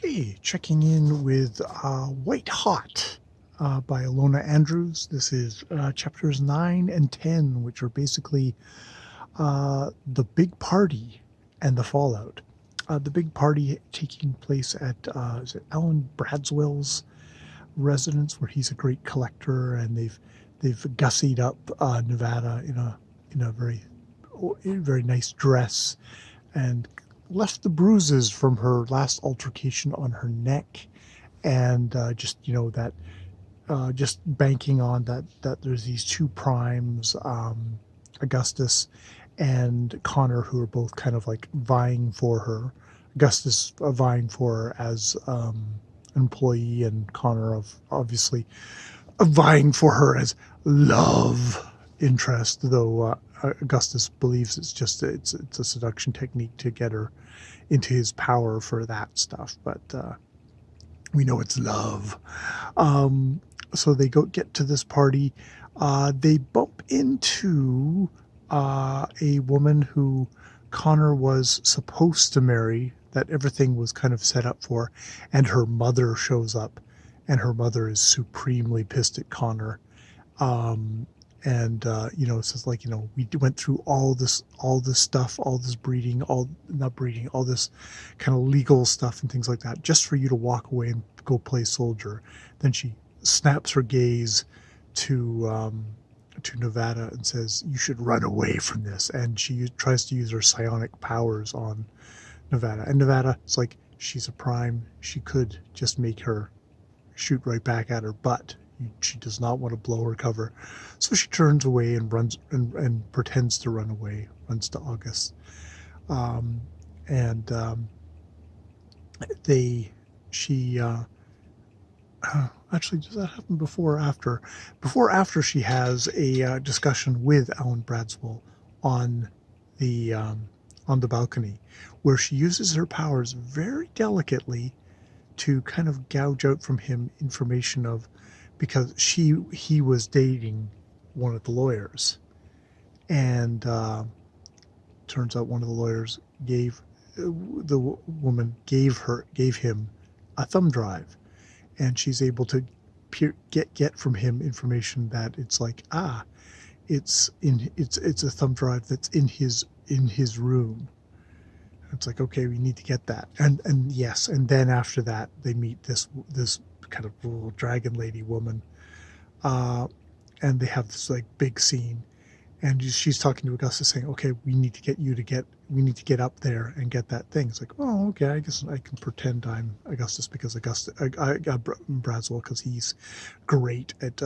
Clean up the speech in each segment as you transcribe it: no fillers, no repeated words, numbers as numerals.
Hey, checking in with White Hot by Alona Andrews. This is chapters 9 and 10, which are basically the big party and the fallout. The big party taking place at is it Alan Bradswell's residence, where he's a great collector, and they've gussied up Nevada in a very nice dress, and left the bruises from her last altercation on her neck, and just that just banking on that there's these two primes, Augustus and Connor, who are both kind of like vying for her. Augustus vying for her as an employee, and Connor of obviously vying for her as love interest, though Augustus believes it's a seduction technique to get her into his power for that stuff, but we know it's love. So they get to this party. They bump into a woman who Connor was supposed to marry, that everything was kind of set up for, and her mother shows up, and her mother is supremely pissed at Connor. And it says, like, we went through all this stuff, all this breeding, all not breeding, all this kind of legal stuff and things like that, just for you to walk away and go play soldier. Then she snaps her gaze to Nevada and says, you should run away from this. And she tries to use her psionic powers on Nevada, and Nevada, it's like, she's a prime, she could just make her shoot right back at her, but she does not want to blow her cover. So she turns away and runs and pretends to run away, runs to August. And she actually, does that happen before or after? Before or after she has a discussion with Alan Bradswell on the balcony, where she uses her powers very delicately to kind of gouge out from him information of, because he was dating one of the lawyers, and turns out one of the lawyers gave the woman gave him a thumb drive, and she's able to get from him information that it's like, it's a thumb drive that's in his room. It's like, okay, we need to get that, and yes, and then after that they meet this kind of little dragon lady woman, and they have this like big scene, and she's talking to Augustus saying, okay, we need to get up there and get that thing. It's like, oh, okay, I guess I can pretend I'm Augustus, because I got Bradswell, because he's great at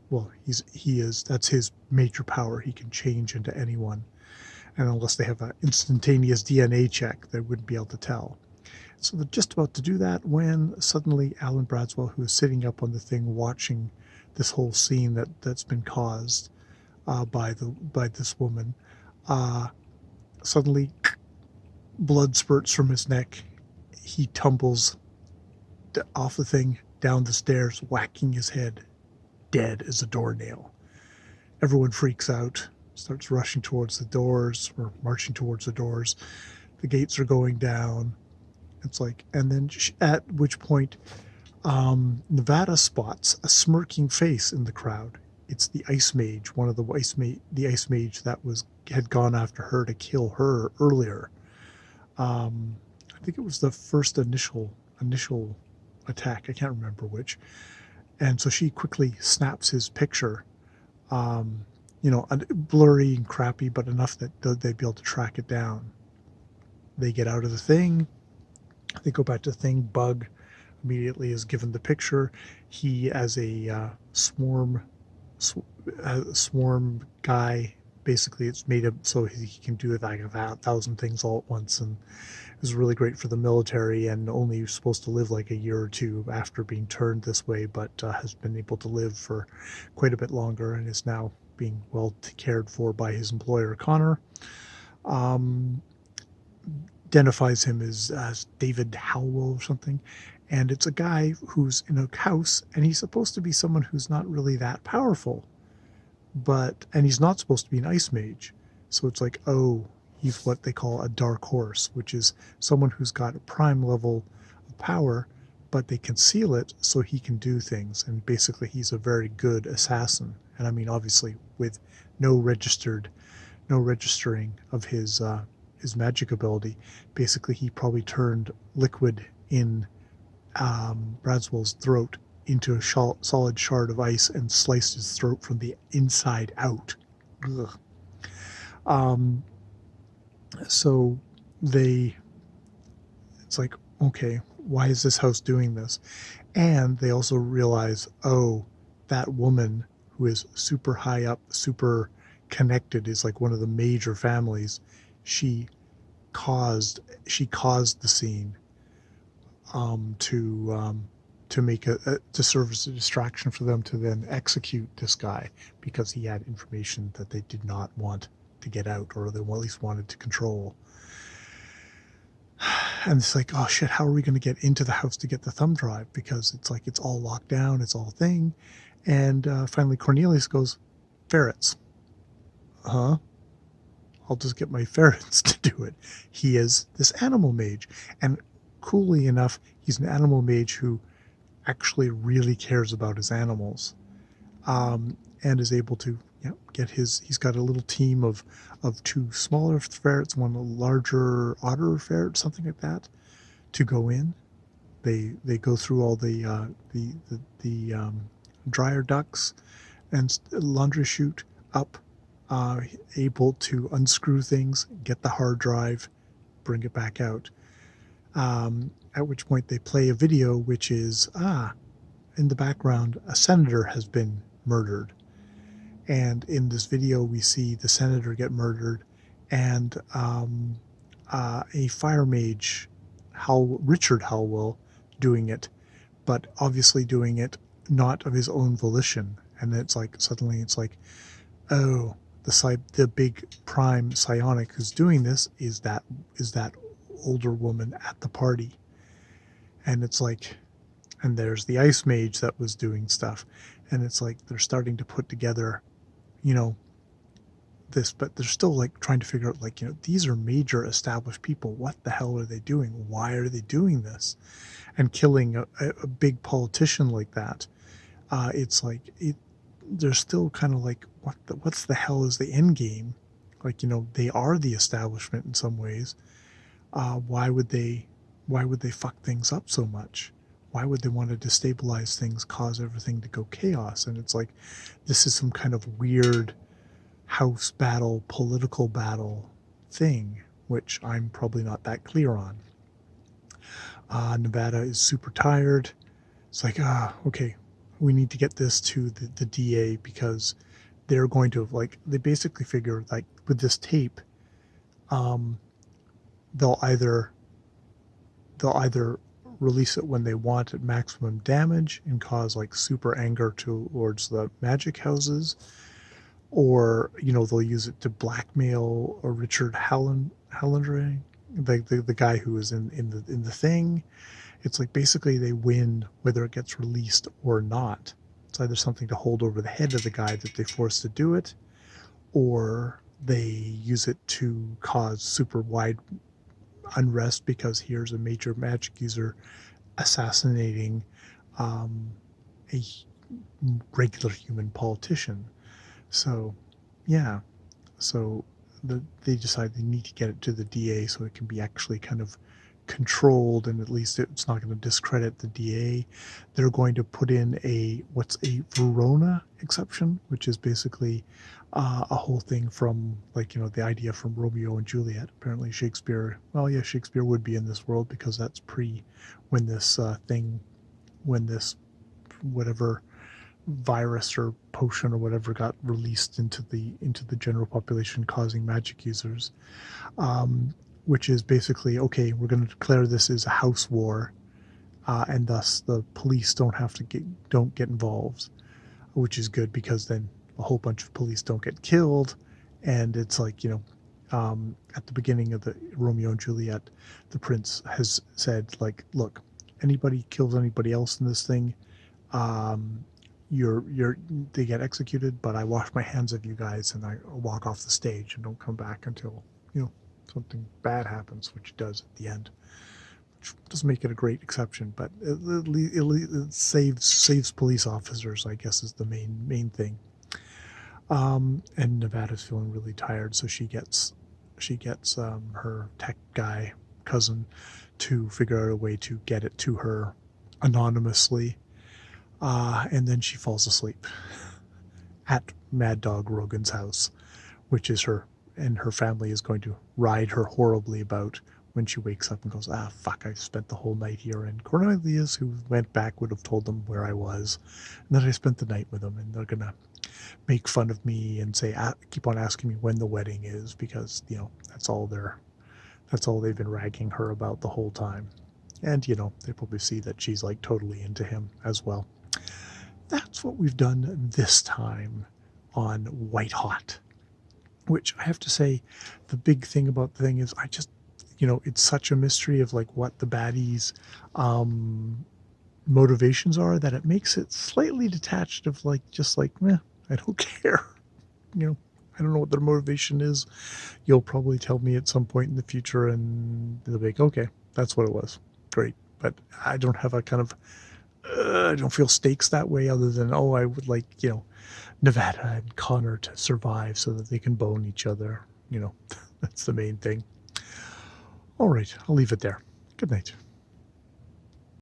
that's his major power. He can change into anyone, and unless they have an instantaneous DNA check, they wouldn't be able to tell. So they're just about to do that when suddenly Alan Bradswell, who is sitting up on the thing watching this whole scene that's been caused by this woman, suddenly blood spurts from his neck. He tumbles off the thing, down the stairs, whacking his head, dead as a doornail. Everyone freaks out, starts rushing towards the doors, or marching towards the doors. The gates are going down. It's like, and then at which point, Nevada spots a smirking face in the crowd. It's the Ice Mage, one of the Ice Mage that had gone after her to kill her earlier. I think it was the first initial attack. I can't remember which. And so she quickly snaps his picture, blurry and crappy, but enough that they'd be able to track it down. They get out of the thing. They go back to the thing. Bug immediately is given the picture. He, as a swarm guy, basically it's made up so he can do like 1,000 things all at once, and it was really great for the military, and only supposed to live like a year or two after being turned this way, but has been able to live for quite a bit longer, and is now being well cared for by his employer, Connor. Identifies him as David Howell or something, and it's a guy who's in a house, and he's supposed to be someone who's not really that powerful, and he's not supposed to be an ice mage, so it's like, oh, he's what they call a dark horse, which is someone who's got a prime level of the power, but they conceal it so he can do things. And basically, he's a very good assassin. And I mean, obviously, with no registering of his magic ability, basically he probably turned liquid in Bradswell's throat into a solid shard of ice and sliced his throat from the inside out. Ugh. So it's like, okay, why is this house doing this? And they also realize, oh, that woman who is super high up, super connected, is like one of the major families. She caused the scene to make to serve as a distraction for them to then execute this guy, because he had information that they did not want to get out, or they at least wanted to control. And it's like, oh shit, how are we going to get into the house to get the thumb drive? Because it's like, it's all locked down, it's all thing. And finally Cornelius goes, ferrets. Huh? I'll just get my ferrets to do it. He is this animal mage. And coolly enough, he's an animal mage who actually really cares about his animals, and is able to get he's got a little team of two smaller ferrets, one a larger otter ferret, something like that, to go in. They go through all the dryer ducts and laundry chute up, able to unscrew things, get the hard drive, bring it back out. At which point they play a video, which is, in the background, a senator has been murdered. And in this video, we see the senator get murdered, and a fire mage, Richard Howell, doing it, but obviously doing it not of his own volition. And it's like, suddenly it's like, oh, the big prime psionic who's doing this is that older woman at the party. And it's like, and there's the ice mage that was doing stuff, and it's like they're starting to put together, this, but they're still like trying to figure out, like, these are major established people. What the hell are they doing? Why are they doing this? And killing a big politician like that, it's like they're still kind of like, what's the hell is the end game? Like, they are the establishment in some ways. Why would they fuck things up so much? Why would they want to destabilize things, cause everything to go chaos? And it's like, this is some kind of weird house battle, political battle thing, which I'm probably not that clear on. Nevada is super tired. It's like, okay, we need to get this to the DA, because they're going to, like, they basically figure, like, with this tape, they'll either release it when they want at maximum damage and cause like super anger towards the magic houses, or they'll use it to blackmail Richard Hallandre, the guy who is in the thing. It's like, basically they win whether it gets released or not. It's either something to hold over the head of the guy that they force to do it, or they use it to cause super wide unrest, because here's a major magic user assassinating a regular human politician. So they decide they need to get it to the DA so it can be actually kind of controlled, and at least it's not going to discredit the DA. They're going to put in what's a Verona exception, which is basically a whole thing from, like, the idea from Romeo and Juliet. Apparently Shakespeare would be in this world, because that's pre when this whatever virus or potion or whatever got released into the general population, causing magic users, which is basically, okay, we're going to declare this as a house war, and thus the police don't get involved, which is good, because then a whole bunch of police don't get killed. And it's like, at the beginning of the Romeo and Juliet, the prince has said, like, look, anybody kills anybody else in this thing, they get executed, but I wash my hands of you guys and I walk off the stage and don't come back until something bad happens, which it does at the end, which doesn't make it a great exception, but it saves police officers, I guess, is the main thing. And Nevada's feeling really tired, so she gets her tech guy cousin to figure out a way to get it to her anonymously, and then she falls asleep at Mad Dog Rogan's house, which is her family is going to ride her horribly about when she wakes up and goes, ah, fuck, I spent the whole night here. And Cornelius, who went back, would have told them where I was, and that I spent the night with them, and they're going to make fun of me and say, keep on asking me when the wedding is, because, that's all they've been ragging her about the whole time. And, they probably see that she's like totally into him as well. That's what we've done this time on Wht Ht, which I have to say, the big thing about the thing is I just, it's such a mystery of like what the baddies' motivations are, that it makes it slightly detached of like, just like, meh, I don't care. I don't know what their motivation is. You'll probably tell me at some point in the future, and they'll be like, okay, that's what it was. Great. But I don't have a kind of, I don't feel stakes that way, other than, I would like, Nevada and Connor to survive so that they can bone each other. That's the main thing. All right, I'll leave it there. Good night.